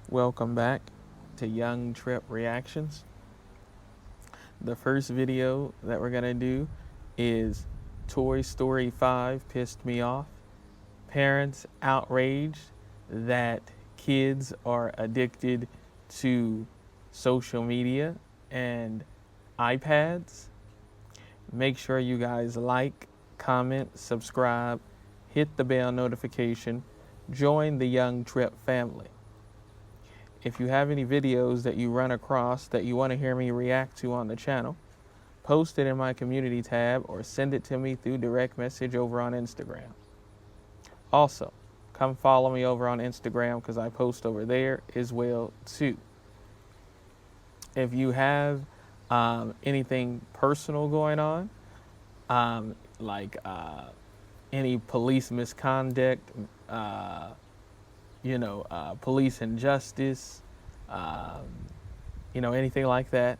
Welcome back to Young Trip Reactions. The first video that we're gonna do is Toy Story 5 pissed me off. Parents outraged that kids are addicted to social media and iPads. Make sure you guys like, comment, subscribe, hit the bell notification, join the Young Trip family. If you have any videos that you run across that you want to hear me react to on the channel, post it in my community tab or send it to me through direct message over on Instagram. Also, come follow me over on Instagram because I post over there as well too. If you have anything personal going on, like any police misconduct, police injustice, anything like that,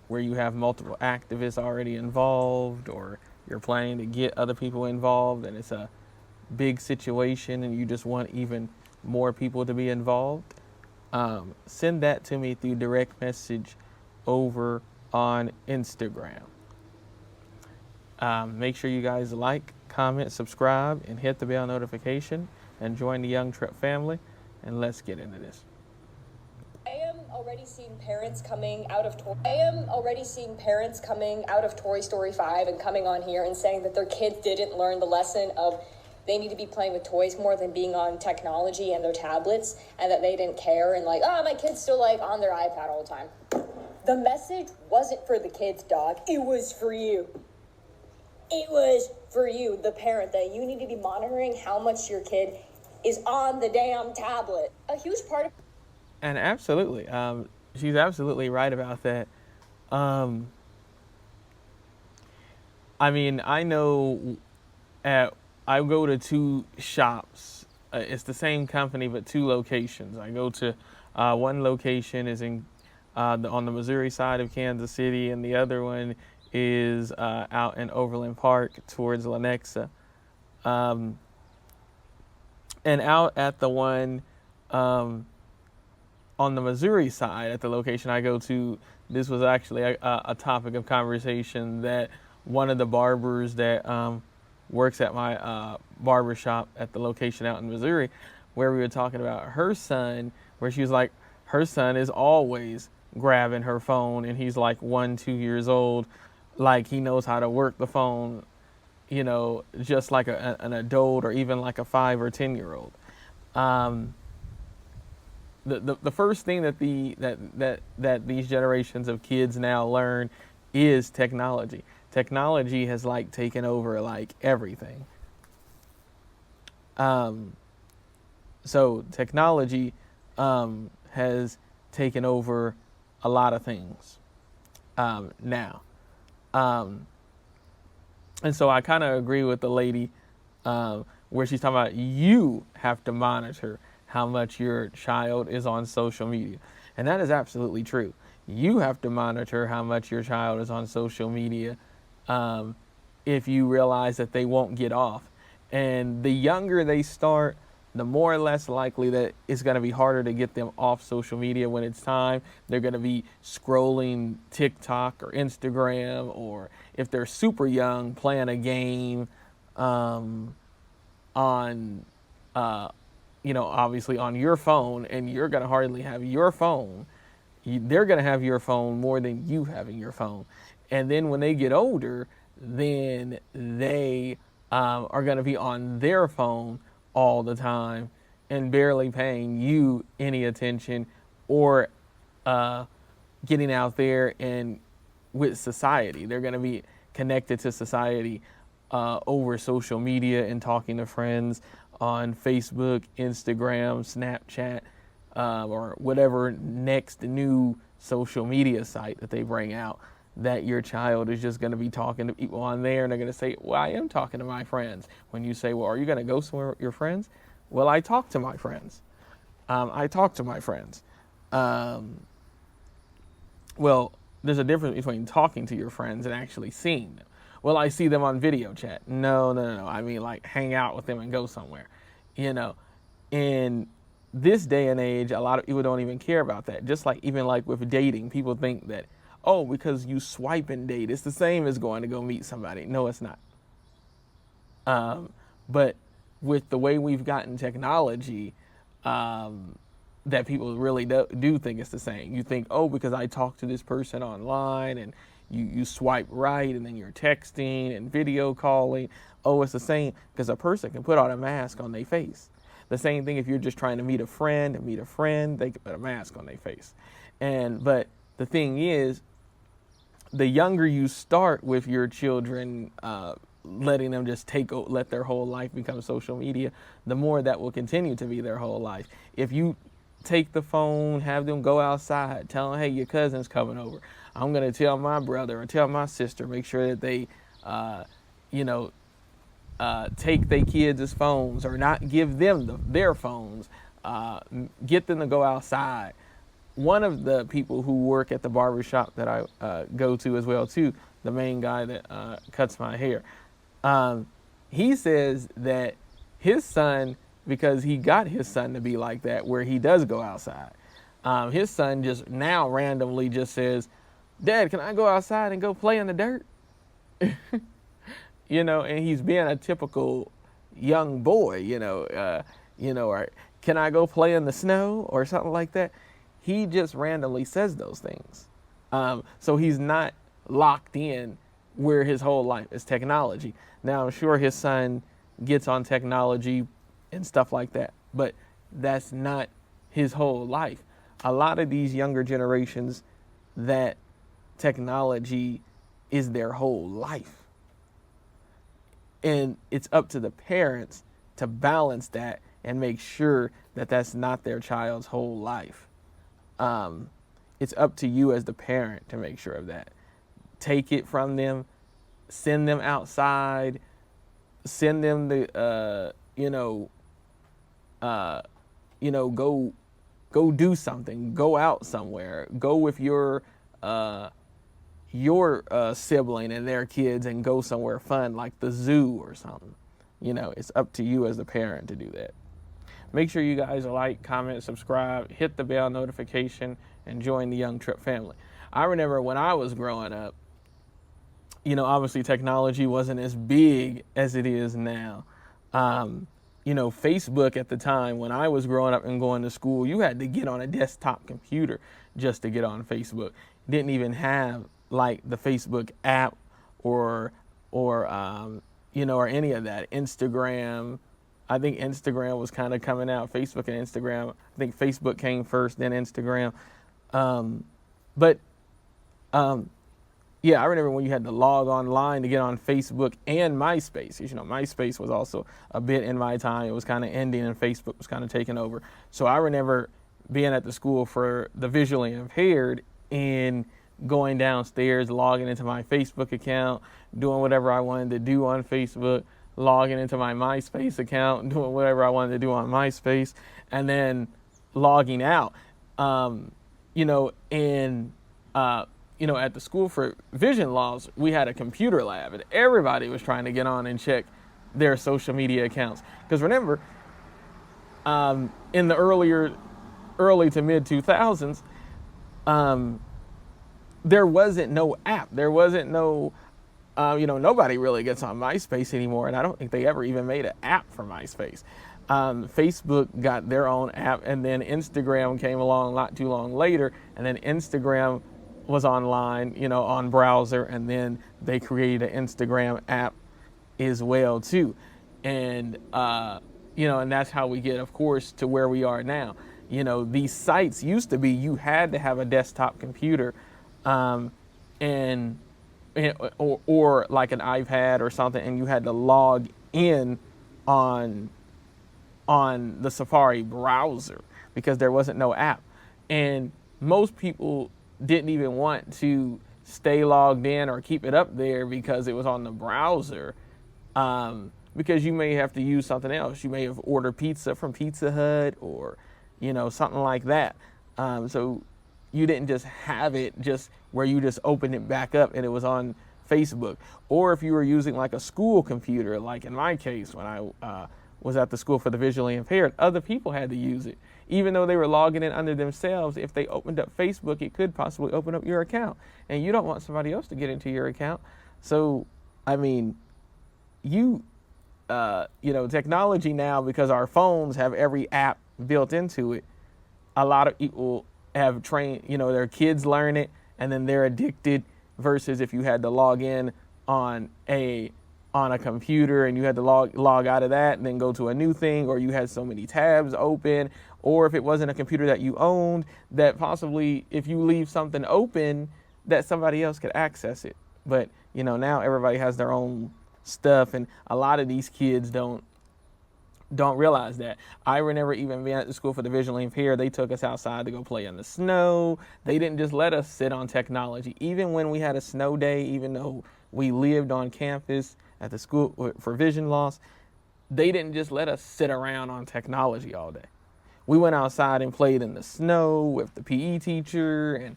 where you have multiple activists already involved, or you're planning to get other people involved and it's a big situation and you just want even more people to be involved, send that to me through direct message over on Instagram. Make sure you guys like, comment, subscribe, and hit the bell notification and join the Young Trip family, and let's get into this. I am already seeing parents coming out of Toy Story 5 and coming on here and saying that their kids didn't learn the lesson of they need to be playing with toys more than being on technology and their tablets, and that they didn't care, and my kid's still on their iPad all the time. The message wasn't for the kids, dog. It was for you. It was for you, the parent, that you need to be monitoring how much your kid is on the damn tablet. A huge part of... And absolutely, she's absolutely right about that. I know I go to two shops. It's the same company, but two locations. I go to one location is on the Missouri side of Kansas City, and the other one is out in Overland Park towards Lenexa. And out at the one on the Missouri side, at the location I go to, this was actually a topic of conversation that one of the barbers that works at my barber shop at the location out in Missouri, where we were talking about her son, where she was like, her son is always grabbing her phone, and he's like 1-2 years old, like he knows how to work the phone, just like an adult, or even like a 5 or 10 year old. The first thing that these generations of kids now learn is technology. Technology has taken over everything. So technology has taken over a lot of things now. And so I kind of agree with the lady where she's talking about you have to monitor how much your child is on social media. And that is absolutely true. You have to monitor how much your child is on social media if you realize that they won't get off. And the younger they start, the more or less likely that it's going to be harder to get them off social media when it's time. They're going to be scrolling TikTok or Instagram, or if they're super young, playing a game on, obviously on your phone, and you're going to hardly have your phone. They're going to have your phone more than you having your phone. And then when they get older, then they are going to be on their phone all the time and barely paying you any attention, or getting out there and with society. They're going to be connected to society over social media and talking to friends on Facebook, Instagram, Snapchat, or whatever next new social media site that they bring out, that your child is just going to be talking to people on there, and they're going to say, well, I am talking to my friends. When you say, well, are you going to go somewhere with your friends? Well, I talk to my friends. Well, there's a difference between talking to your friends and actually seeing them. Well, I see them on video chat. No. I mean, hang out with them and go somewhere, And this day and age, a lot of people don't even care about that. Just like even like with dating, people think that, oh, because you swipe and date, it's the same as going to go meet somebody. No, it's not. But with the way we've gotten technology, that people really do think it's the same. You think, oh, because I talked to this person online and you swipe right and then you're texting and video calling. Oh, it's the same, because a person can put on a mask on their face. The same thing if you're just trying to meet a friend, they can put a mask on their face. But the thing is, the younger you start with your children, letting them just let their whole life become social media, the more that will continue to be their whole life. If you take the phone, have them go outside, tell them, hey, your cousin's coming over. I'm going to tell my brother or tell my sister, make sure that they, take their kids' phones or not give them their phones, get them to go outside. One of the people who work at the barbershop that I go to as well too, the main guy that cuts my hair, he says that his son, because he got his son to be like that, where he does go outside, his son just now randomly just says, Dad, can I go outside and go play in the dirt? And he's being a typical young boy, or can I go play in the snow or something like that? He just randomly says those things. So he's not locked in where his whole life is technology. Now, I'm sure his son gets on technology and stuff like that, but that's not his whole life. A lot of these younger generations, that technology is their whole life. And it's up to the parents to balance that and make sure that that's not their child's whole life. It's up to you as the parent to make sure of that. Take it from them, send them outside, send them go do something, go out somewhere, go with your sibling and their kids and go somewhere fun like the zoo or something. It's up to you as the parent to do that. Make sure you guys like, comment, subscribe, hit the bell notification, and join the Young Trip family. I remember when I was growing up, obviously technology wasn't as big as it is now. Facebook at the time when I was growing up and going to school, you had to get on a desktop computer just to get on Facebook. Didn't even have like the Facebook app or any of that. Instagram, I think Instagram was kind of coming out. Facebook and Instagram, I think Facebook came first, then Instagram. Yeah, I remember when you had to log online to get on Facebook and MySpace. MySpace was also a bit in my time. It was kind of ending and Facebook was kind of taking over. So I remember being at the school for the visually impaired and going downstairs, logging into my Facebook account, doing whatever I wanted to do on Facebook, logging into my MySpace account, doing whatever I wanted to do on MySpace, and then logging out. At the school for vision loss, we had a computer lab, and everybody was trying to get on and check their social media accounts. Because remember, in the early to mid 2000s, there wasn't no app. There wasn't no, nobody really gets on MySpace anymore, and I don't think they ever even made an app for MySpace. Facebook got their own app, and then Instagram came along not too long later, and then Instagram was online, on browser, and then they created an Instagram app as well too. And, and that's how we get, of course, to where we are now. These sites used to be, you had to have a desktop computer, or like an iPad or something, and you had to log in on the Safari browser because there wasn't no app. And most people didn't even want to stay logged in or keep it up there because it was on the browser, because you may have to use something else. You may have ordered pizza from Pizza Hut or, something like that. So you didn't just have it just where you just opened it back up and it was on Facebook. Or if you were using like a school computer, like in my case, when I was at the school for the visually impaired, other people had to use it. even though they were logging in under themselves, if they opened up Facebook, it could possibly open up your account. And you don't want somebody else to get into your account. So, I mean, technology now, because our phones have every app built into it, a lot of people have trained, their kids learn it and then they're addicted, versus if you had to log in on a computer and you had to log out of that and then go to a new thing, or you had so many tabs open, or if it wasn't a computer that you owned, that possibly if you leave something open that somebody else could access it. But now everybody has their own stuff, and a lot of these kids don't realize that. I remember even being at the school for the visually impaired, they took us outside to go play in the snow. They didn't just let us sit on technology. Even when we had a snow day, even though we lived on campus at the school for vision loss, they didn't just let us sit around on technology all day. We went outside and played in the snow with the PE teacher and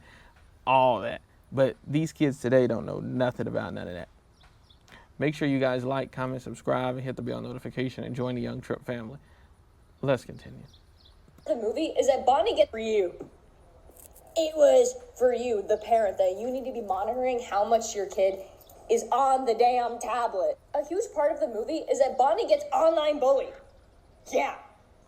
all that. But these kids today don't know nothing about none of that. Make sure you guys like, comment, subscribe, and hit the bell notification and join the Young Trip family. Let's continue. The movie is that Bonnie gets for you. It was for you, the parent, that you need to be monitoring how much your kid is on the damn tablet. A huge part of the movie is that Bonnie gets online bullied. Yeah.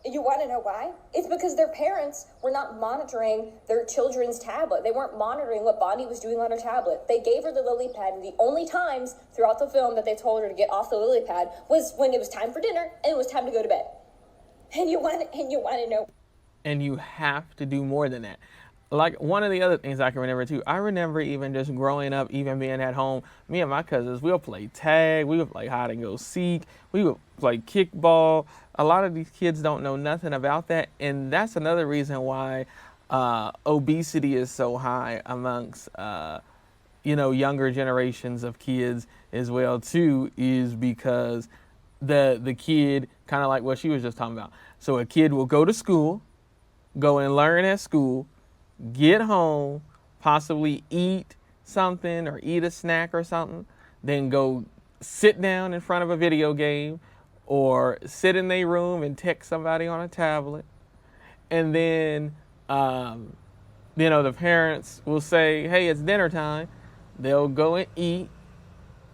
You want to know why? It's because their parents were not monitoring their children's tablet. They weren't monitoring what Bonnie was doing on her tablet. They gave her the lily pad, and the only times throughout the film that they told her to get off the lily pad was when it was time for dinner and it was time to go to bed. And you want to know. And you have to do more than that. Like, one of the other things I can remember too, I remember even just growing up, even being at home, me and my cousins, we'll play tag, we would play hide and go seek, we would play kickball. A lot of these kids don't know nothing about that, and that's another reason why obesity is so high amongst younger generations of kids as well too, is because the kid, kind of like what she was just talking about. So a kid will go to school, go and learn at school, get home, possibly eat something or eat a snack or something, then go sit down in front of a video game or sit in their room and text somebody on a tablet. And then, the parents will say, hey, it's dinner time. They'll go and eat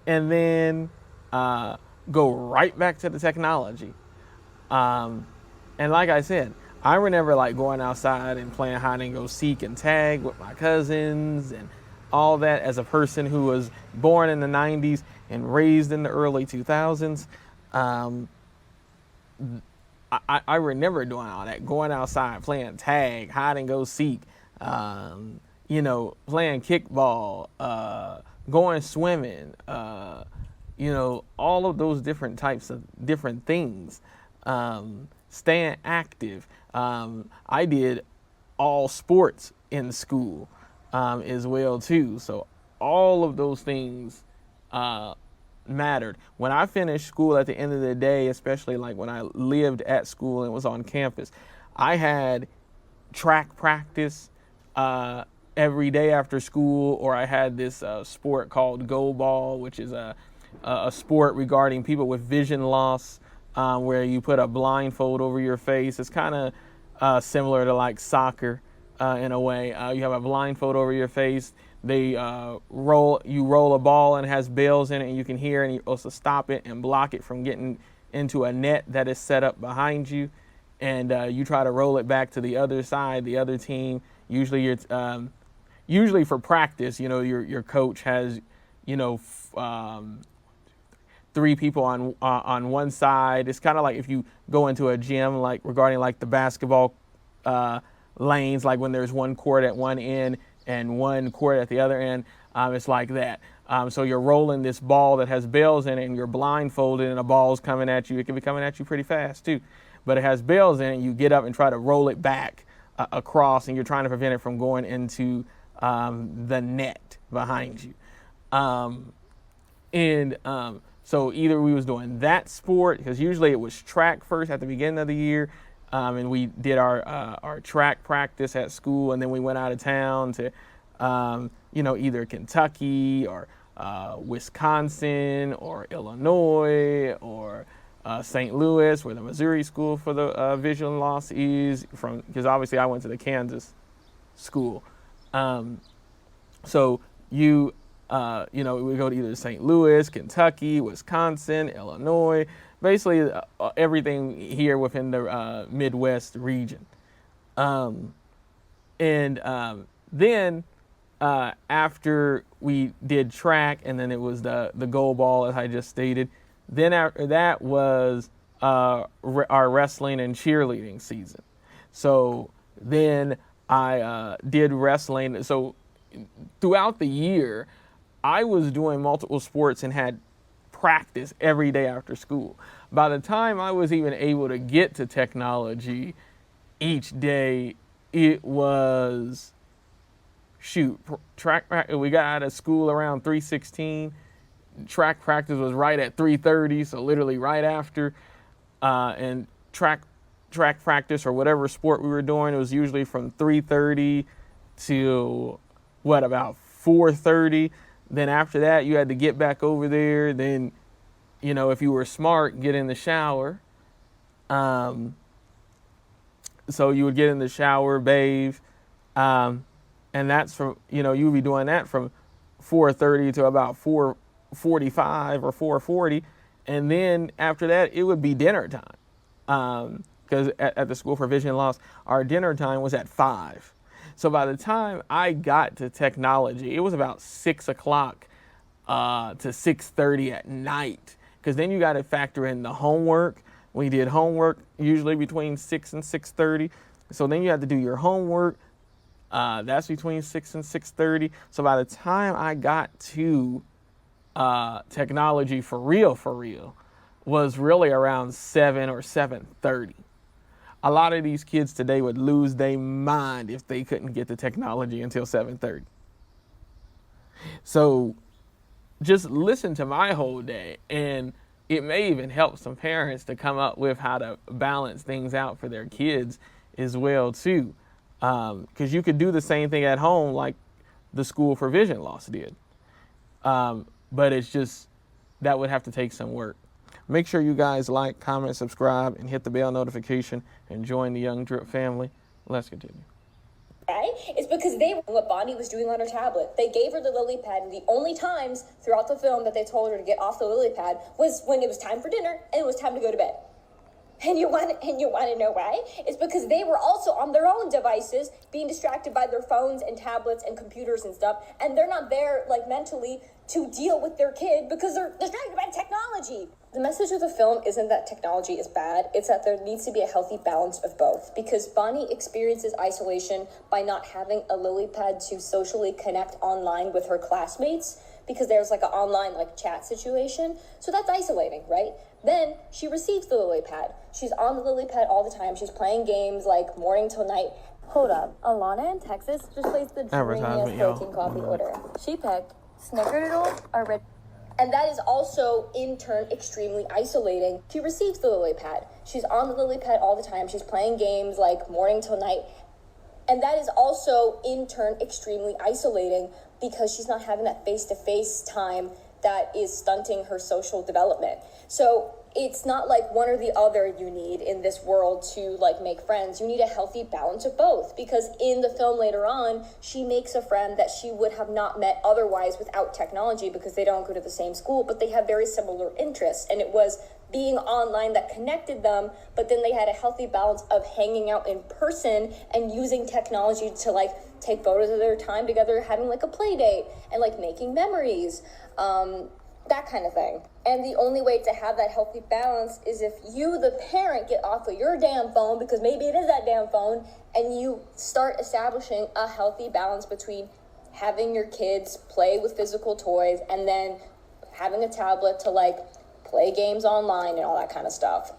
and then go right back to the technology. And like I said, I remember going outside and playing hide and go seek and tag with my cousins and all that, as a person who was born in the 90s and raised in the early 2000s. I remember doing all that, going outside, playing tag, hide and go seek, playing kickball, going swimming, all of those different types of different things, staying active. I did all sports in school as well too. So all of those things mattered. When I finished school at the end of the day, especially when I lived at school and was on campus, I had track practice every day after school, or I had this sport called go ball, which is a sport regarding people with vision loss, where you put a blindfold over your face. It's kind of similar to soccer in a way. You have a blindfold over your face. They roll a ball and it has bells in it, and you can hear, and you're supposed to stop it and block it from getting into a net that is set up behind you. And you try to roll it back to the other side, the other team. Usually for practice, your coach has, 3 people on one side. It's kind of like if you go into a gym, regarding the basketball lanes, when there's one court at one end and one court at the other end. It's like that. So you're rolling this ball that has bells in it, and you're blindfolded, and a ball's coming at you. It can be coming at you pretty fast too, but it has bells in it. You get up and try to roll it back across, and you're trying to prevent it from going into the net behind you. So either we was doing that sport, because usually it was track first at the beginning of the year, and we did our track practice at school, and then we went out of town to either Kentucky or Wisconsin or Illinois or St. Louis, where the Missouri School for the Vision Loss is, because obviously I went to the Kansas school. So you we go to either St. Louis, Kentucky, Wisconsin, Illinois, basically everything here within the Midwest region. Then after we did track, and then it was the goal ball, as I just stated. Then after that was our wrestling and cheerleading season. So then I did wrestling. So throughout the year, I was doing multiple sports and had practice every day after school. By the time I was even able to get to technology each day, it was track practice. We got out of school around 3:16. Track practice was right at 3:30, so literally right after. And track practice or whatever sport we were doing, it was usually from 3:30 to about 4:30. Then after that, you had to get back over there. Then, if you were smart, get in the shower. So you would get in the shower, bathe, and that's from, you would be doing that from 4:30 to about 4:45 or 4:40. And then after that, it would be dinner time. Because at the School for Vision Loss, our dinner time was at 5. So by the time I got to technology, it was about 6 o'clock to 6:30 at night. Because then you got to factor in the homework. We did homework usually between 6 and 6:30. So then you have to do your homework. That's between 6 and 6:30. So by the time I got to technology for real, was really around 7 or 7:30. A lot of these kids today would lose their mind if they couldn't get to technology until 7:30. So just listen to my whole day, and it may even help some parents to come up with how to balance things out for their kids as well too. Because you could do the same thing at home like the School for Vision Loss did. But it's just, that would have to take some work. Make sure you guys like, comment, subscribe, and hit the bell notification and join the Young Drip family. Let's continue. Right? It's because what Bonnie was doing on her tablet. They gave her the lily pad, and the only times throughout the film that they told her to get off the lily pad was when it was time for dinner and it was time to go to bed. And you want to know why? It's because they were also on their own devices, being distracted by their phones and tablets and computers and stuff, and they're not there mentally to deal with their kid because they're distracted by technology. The message of the film isn't that technology is bad, it's that there needs to be a healthy balance of both, because Bonnie experiences isolation by not having a lily pad to socially connect online with her classmates, because there's an online chat situation. So that's isolating, right? Then she receives the lily pad. She's on the lily pad all the time. She's playing games morning till night. Hold up. Alana in Texas just placed the dreamiest protein coffee order. She picked Snickerdoodle or Red. And that is also, in turn, extremely isolating. She receives the lily pad. She's on the lily pad all the time. She's playing games morning till night. And that is also, in turn, extremely isolating because she's not having that face-to-face time that is stunting her social development. So it's not one or the other you need in this world to make friends. You need a healthy balance of both, because in the film later on, she makes a friend that she would have not met otherwise without technology, because they don't go to the same school, but they have very similar interests. And it was being online that connected them, but then they had a healthy balance of hanging out in person and using technology to take photos of their time together, having a play date and making memories, that kind of thing. And the only way to have that healthy balance is if you, the parent, get off of your damn phone, because maybe it is that damn phone, and you start establishing a healthy balance between having your kids play with physical toys and then having a tablet to play games online and all that kind of stuff.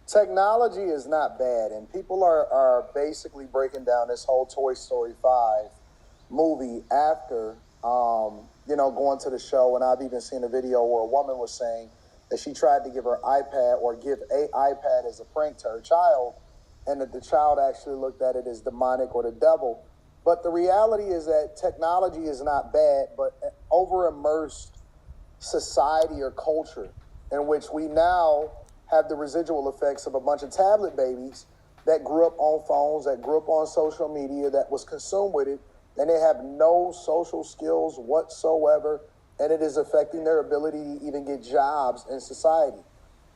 Technology is not bad, and people are basically breaking down this whole Toy Story 5 movie after, going to the show. And I've even seen a video where a woman was saying that she tried to give her iPad or give a iPad as a prank to her child, and that the child actually looked at it as demonic or the devil. But the reality is that technology is not bad, but an over-immersed society or culture in which we now have the residual effects of a bunch of tablet babies that grew up on phones, that grew up on social media, that was consumed with it, and they have no social skills whatsoever, and it is affecting their ability to even get jobs in society.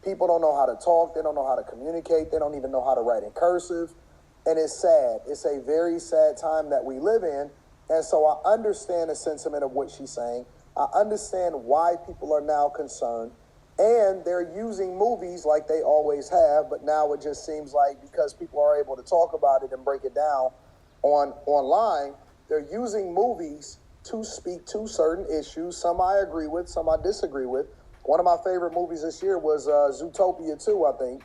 People don't know how to talk, they don't know how to communicate, they don't even know how to write in cursive, and it's sad. It's a very sad time that we live in, and so I understand the sentiment of what she's saying. I understand why people are now concerned, and they're using movies like they always have, but now it just seems like because people are able to talk about it and break it down online, they're using movies to speak to certain issues. Some I agree with, some I disagree with. One of my favorite movies this year was Zootopia 2, I think.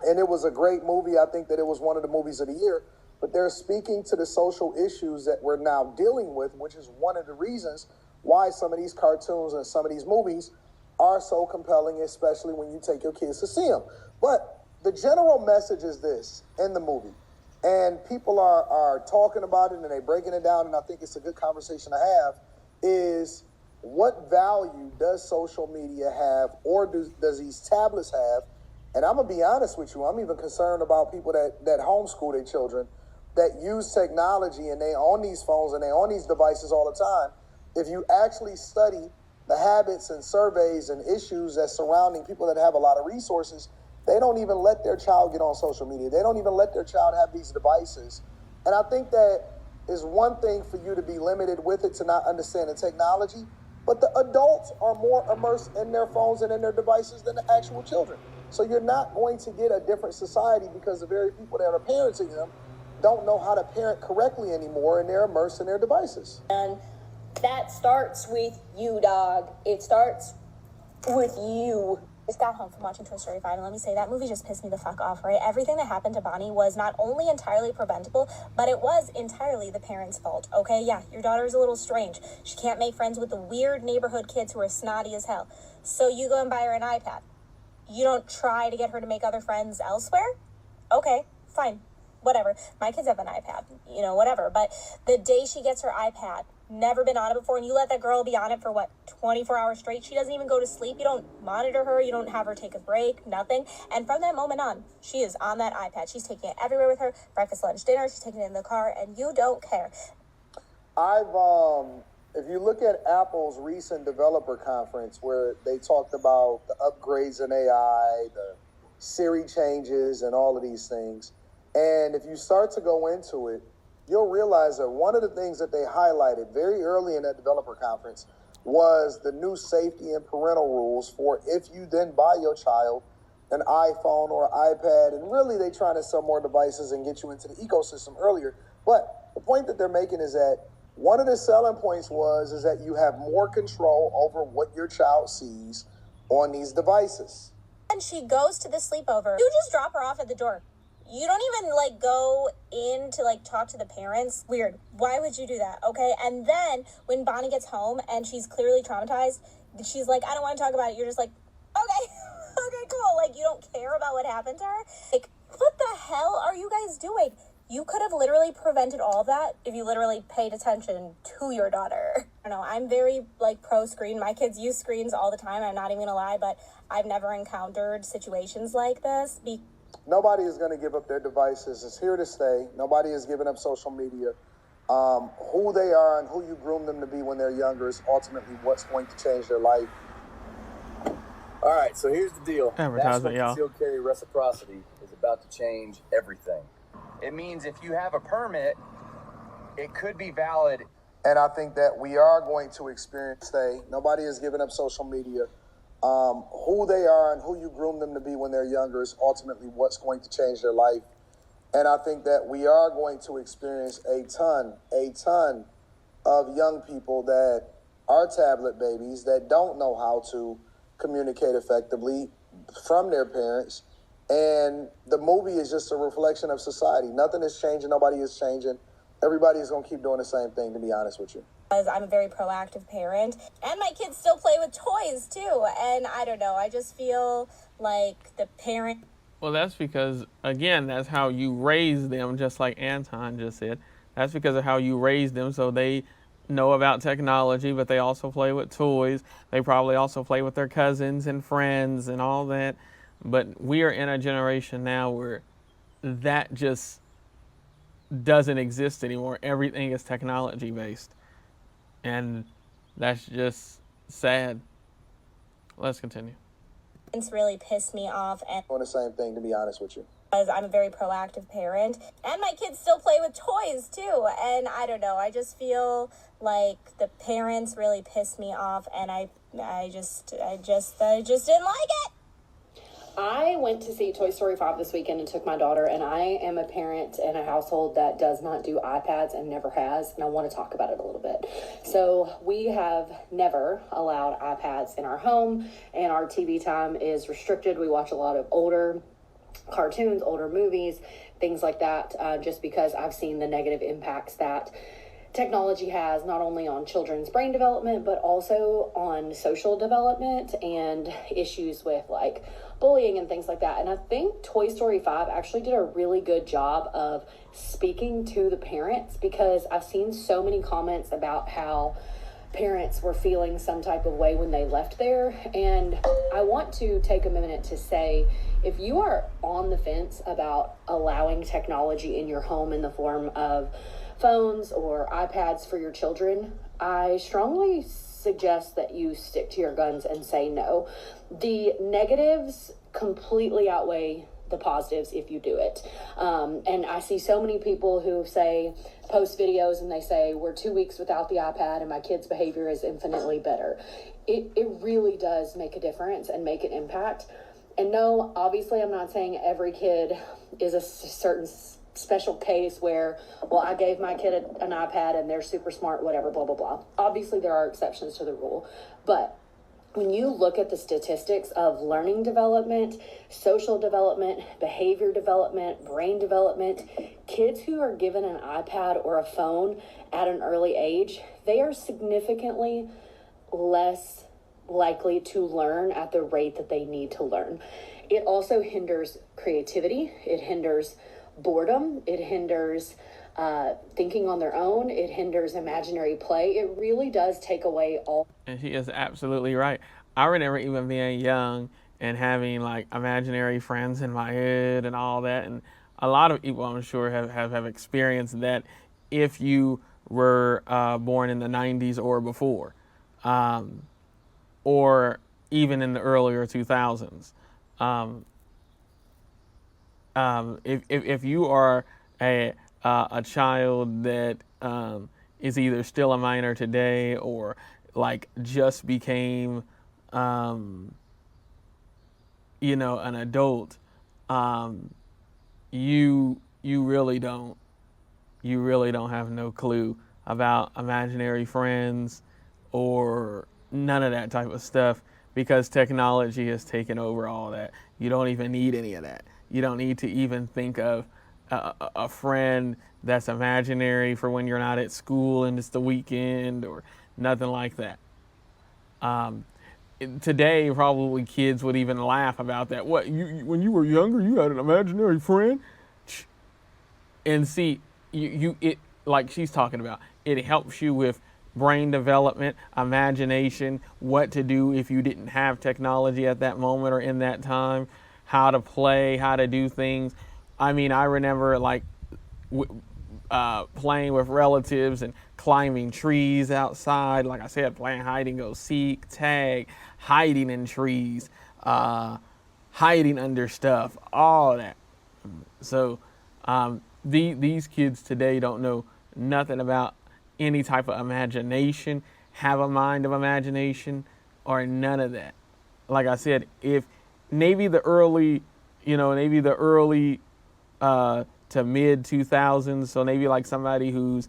And it was a great movie. I think that it was one of the movies of the year. But they're speaking to the social issues that we're now dealing with, which is one of the reasons why some of these cartoons and some of these movies are so compelling, especially when you take your kids to see them. But the general message is this in the movie, and people are talking about it and they're breaking it down, and I think it's a good conversation to have, is what value does social media have, or does these tablets have? And I'm going to be honest with you, I'm even concerned about people that homeschool their children, that use technology, and they on these phones and they on these devices all the time. If you actually study the habits and surveys and issues that surrounding people that have a lot of resources, they don't even let their child get on social media. They don't even let their child have these devices. And I think that is one thing for you to be limited with it, to not understand the technology, but the adults are more immersed in their phones and in their devices than the actual children. So you're not going to get a different society because the very people that are parenting them don't know how to parent correctly anymore, and they're immersed in their devices. And that starts with you, dog. It starts with you. I just got home from watching Toy Story 5, and let me say, that movie just pissed me the fuck off, right? Everything that happened to Bonnie was not only entirely preventable, but it was entirely the parents' fault, okay? Yeah, your daughter is a little strange. She can't make friends with the weird neighborhood kids who are snotty as hell. So you go and buy her an iPad. You don't try to get her to make other friends elsewhere? Okay, fine. Whatever. My kids have an iPad, whatever. But the day she gets her iPad, never been on it before, and you let that girl be on it for 24 hours straight, she doesn't even go to sleep. You don't monitor her. You don't have her take a break, nothing. And from that moment on, she is on that iPad. She's taking it everywhere with her, breakfast, lunch, dinner. She's taking it in the car, and you don't care. If you look at Apple's recent developer conference where they talked about the upgrades in AI, the Siri changes, and all of these things, and if you start to go into it, you'll realize that one of the things that they highlighted very early in that developer conference was the new safety and parental rules for if you then buy your child an iPhone or iPad, and really they trying to sell more devices and get you into the ecosystem earlier. But the point that they're making is that one of the selling points is that you have more control over what your child sees on these devices. And she goes to the sleepover. You just drop her off at the door. You don't even go in to talk to the parents. Weird. Why would you do that? Okay. And then when Bonnie gets home and she's clearly traumatized, she's like, I don't want to talk about it. You're just like, okay, okay, cool. You don't care about what happened to her. What the hell are you guys doing? You could have literally prevented all of that if you literally paid attention to your daughter. I don't know. I'm very pro screen. My kids use screens all the time. I'm not even gonna lie, but I've never encountered situations like this. Nobody is going to give up their devices. It's here to stay. Nobody is giving up social media. Who they are and who you groom them to be when they're younger is ultimately what's going to change their life. All right, so here's the deal. Advertisement, y'all. National Concealed Carry Reciprocity is about to change everything. It means if you have a permit, it could be valid. And I think that we are going to experience stay. Nobody is giving up social media. Who they are and who you groom them to be when they're younger is ultimately what's going to change their life. And I think that we are going to experience a ton of young people that are tablet babies that don't know how to communicate effectively from their parents. And the movie is just a reflection of society. Nothing is changing. Nobody is changing. Everybody is going to keep doing the same thing, to be honest with you. I'm a very proactive parent, and my kids still play with toys too. And I don't know, I just feel like the parent. Well, that's because, again, that's how you raise them, just like Anton just said. That's because of how you raise them, so they know about technology, but they also play with toys. They probably also play with their cousins and friends and all that. But we are in a generation now where that just doesn't exist anymore. Everything is technology based. And that's just sad. Let's continue. It's really pissed me off, and Doing the same thing, to be honest with you. because I'm a very proactive parent, and my kids still play with toys too. And I don't know, I just feel like the parents really piss me off, and I just didn't like it. I went to see Toy Story 5 this weekend and took my daughter, and I am a parent in a household that does not do iPads and never has, and I want to talk about it a little bit. So we have never allowed iPads in our home, and our TV time is restricted. We watch a lot of older cartoons, older movies, things like that, just because I've seen the negative impacts that technology has not only on children's brain development, but also on social development and issues with like bullying and things like that. And I think Toy Story 5 actually did a really good job of speaking to the parents, because I've seen so many comments about how parents were feeling some type of way when they left there. And I want to take a minute to say, if you are on the fence about allowing technology in your home in the form of phones or iPads for your children, I strongly suggest that you stick to your guns and say no. The negatives completely outweigh the positives if you do it. And I see so many people who post videos and they say, we're 2 weeks without the iPad and my kid's behavior is infinitely better. It really does make a difference and make an impact. And no, obviously I'm not saying every kid is a certain special case where, well, I gave my kid an iPad and they're super smart, whatever, blah, blah, blah. Obviously there are exceptions to the rule, but when you look at the statistics of learning development, social development, behavior development, brain development, kids who are given an iPad or a phone at an early age, they are significantly less likely to learn at the rate that they need to learn. It also hinders creativity. It hinders boredom. It hinders thinking on their own. It hinders imaginary play. It really does take away all. And she is absolutely right. I remember even being young and having like imaginary friends in my head and all that. And a lot of people, I'm sure, have experienced that if you were born in the 90s or before, or even in the earlier 2000s. If you are a child that is either still a minor today or like just became, an adult, you really don't have no clue about imaginary friends or none of that type of stuff, because technology has taken over all that. You don't even need any of that. You don't need to even think of a friend that's imaginary for when you're not at school and it's the weekend or nothing like that. Today, probably kids would even laugh about that. What, when you were younger, you had an imaginary friend? And see, it like she's talking about, it helps you with brain development, imagination, what to do if you didn't have technology at that moment or in that time, how to play, how to do things. I mean, I remember like playing with relatives and climbing trees outside. Like I said, playing hide and go seek, tag, hiding in trees, hiding under stuff, all that. So these kids today don't know nothing about any type of imagination, have a mind of imagination, or none of that. Like I said, if maybe the early to mid 2000s, so maybe like somebody who's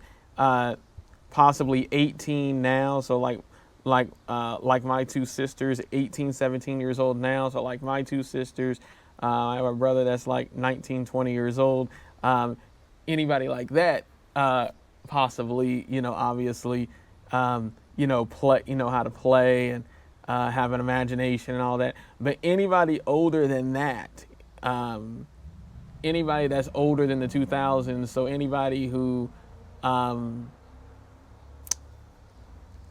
possibly 18 now, so like my two sisters, 18, 17 years old now, so like my two sisters, I have a brother that's like 19, 20 years old, anybody like that, possibly, obviously, play, how to play and have an imagination and all that. But anybody older than that, anybody that's older than the 2000s, so anybody who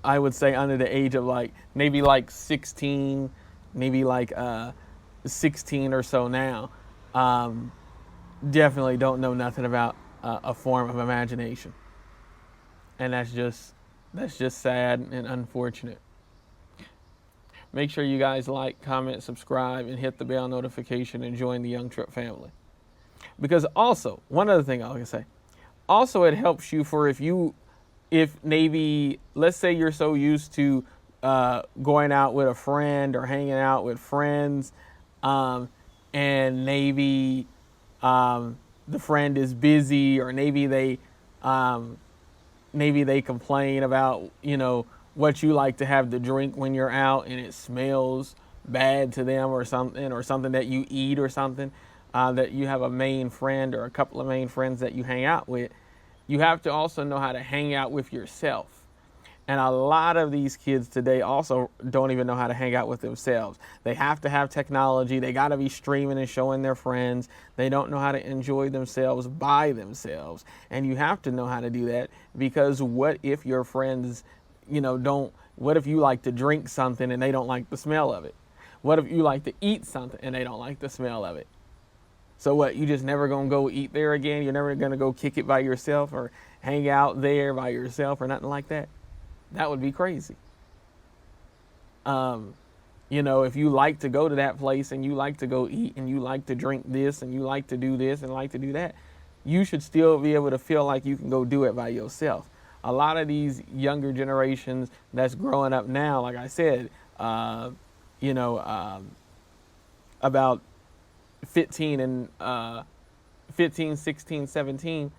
I would say under the age of like maybe like 16, maybe like 16 or so now, definitely don't know nothing about a form of imagination, and that's just sad and unfortunate. Make sure you guys like, comment, subscribe, and hit the bell notification and join the Young Trip family. Because also, one other thing I was gonna say, also it helps you for if maybe, let's say you're so used to going out with a friend or hanging out with friends, and maybe the friend is busy, or maybe they complain about, what you like to have to drink when you're out and it smells bad to them, or something that you eat or something, that you have a main friend or a couple of main friends that you hang out with. You have to also know how to hang out with yourself. And a lot of these kids today also don't even know how to hang out with themselves. They have to have technology. They got to be streaming and showing their friends. They don't know how to enjoy themselves by themselves. And you have to know how to do that, because what if your friends, what if you like to drink something and they don't like the smell of it? What if you like to eat something and they don't like the smell of it? So what, you just never gonna go eat there again? You're never gonna go kick it by yourself or hang out there by yourself or nothing like that? That would be crazy. If you like to go to that place and you like to go eat and you like to drink this and you like to do this and like to do that, you should still be able to feel like you can go do it by yourself. A lot of these younger generations that's growing up now, like I said, about 15 and 15, 16, 17,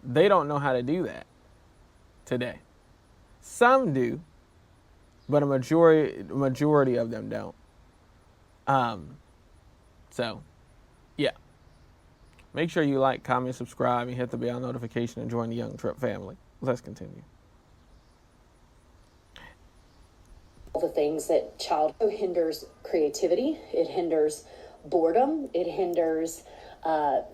they don't know how to do that today. Some do, but a majority of them don't. So, yeah. Make sure you like, comment, subscribe, and hit the bell notification and join the Young Trip family. Let's continue. All the things that hinders creativity, it hinders boredom, it hinders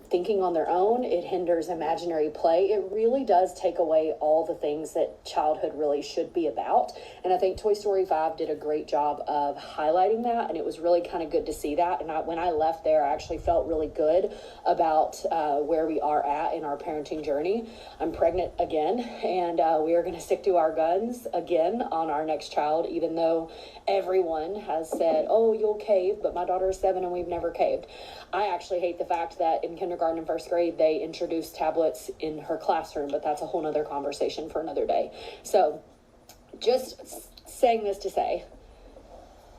thinking on their own, it hinders imaginary play. It really does take away all the things that childhood really should be about. And I think Toy Story 5 did a great job of highlighting that, and it was really kind of good to see that. And when I left there, I actually felt really good about where we are at in our parenting journey. I'm pregnant again, and we are going to stick to our guns again on our next child, even though everyone has said, oh, you'll cave, but my daughter is 7 and we've never caved. I actually hate the fact that in kindergarten and first grade, they introduced tablets in her classroom, but that's a whole nother conversation for another day. So just saying this to say,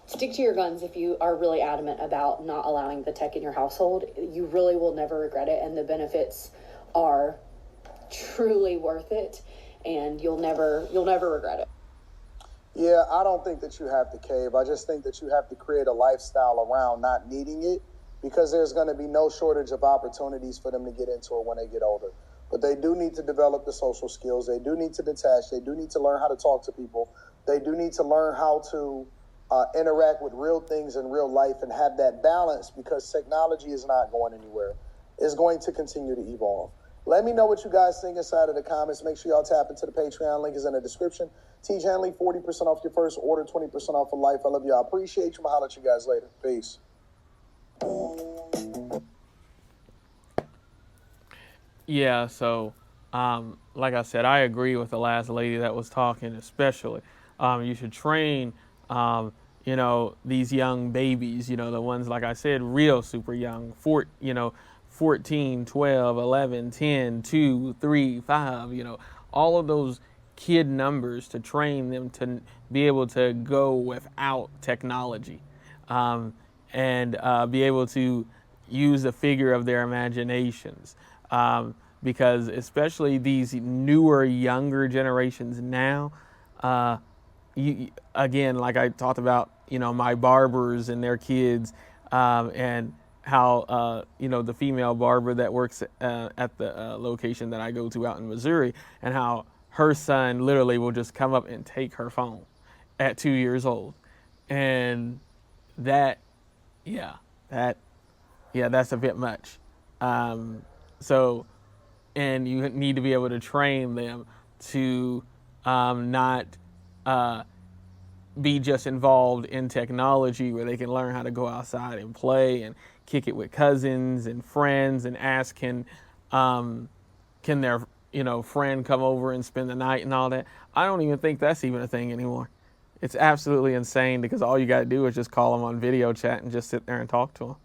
stick to your guns if you are really adamant about not allowing the tech in your household. You really will never regret it, and the benefits are truly worth it, and you'll never regret it. Yeah, I don't think that you have to cave. I just think that you have to create a lifestyle around not needing it, because there's going to be no shortage of opportunities for them to get into it when they get older. But they do need to develop the social skills. They do need to detach. They do need to learn how to talk to people. They do need to learn how to interact with real things in real life and have that balance, because technology is not going anywhere. It's going to continue to evolve. Let me know what you guys think inside of the comments. Make sure y'all tap into the Patreon. Link is in the description. Teach Hanley, 40% off your first order, 20% off for life. I love you. I appreciate you. I'll holler at you guys later. Peace. Yeah, so like I said, I agree with the last lady that was talking, especially. You should train, these young babies, the ones, like I said, real super young, 14, 12, 11, 10, 2, 3, 5, all of those kid numbers, to train them to be able to go without technology, and be able to use the figure of their imaginations. Because especially these newer, younger generations now, again, like I talked about, my barbers and their kids, and how, the female barber that works at the location that I go to out in Missouri, and how her son literally will just come up and take her phone at 2 years old. And that's a bit much. And you need to be able to train them to not be just involved in technology where they can learn how to go outside and play and kick it with cousins and friends and ask can their friend come over and spend the night and all that. I don't even think that's even a thing anymore. It's absolutely insane because all you got to do is just call them on video chat and just sit there and talk to them.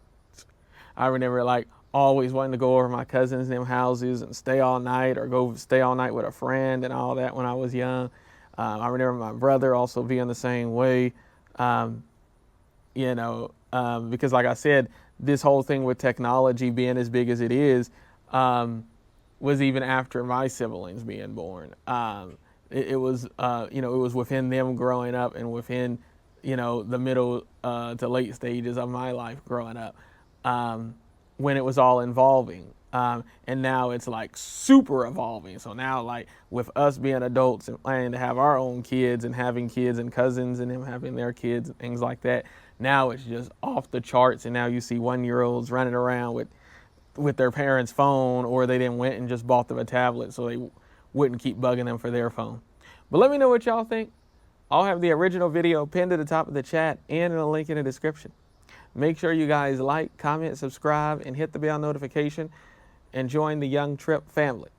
I remember like always wanting to go over my cousins' them houses and stay all night or go stay all night with a friend and all that when I was young. I remember my brother also being the same way, because like I said, this whole thing with technology being as big as it is was even after my siblings being born. It was within them growing up and within, the middle to late stages of my life growing up when it was all involving. And now it's like super evolving. So now like with us being adults and planning to have our own kids and having kids and cousins and them having their kids and things like that, now it's just off the charts. And now you see 1-year-olds running around with their parents' phone, or they then went and just bought them a tablet so they wouldn't keep bugging them for their phone. But let me know what y'all think. I'll have the original video pinned to the top of the chat and a link in the description. Make sure you guys like, comment, subscribe, and hit the bell notification and join the Young Trip family.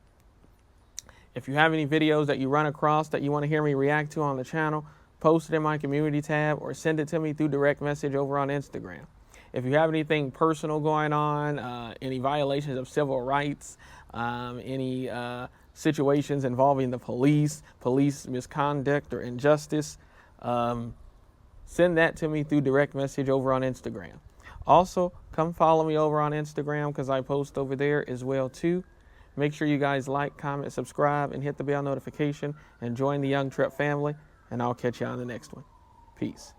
If you have any videos that you run across that you want to hear me react to on the channel, post it in my community tab or send it to me through direct message over on Instagram. If you have anything personal going on, any violations of civil rights, any situations involving the police misconduct or injustice, send that to me through direct message over on Instagram. Also, come follow me over on Instagram because I post over there as well too. Make sure you guys like, comment, subscribe, and hit the bell notification and join the Young Trip family. And I'll catch you on the next one. Peace.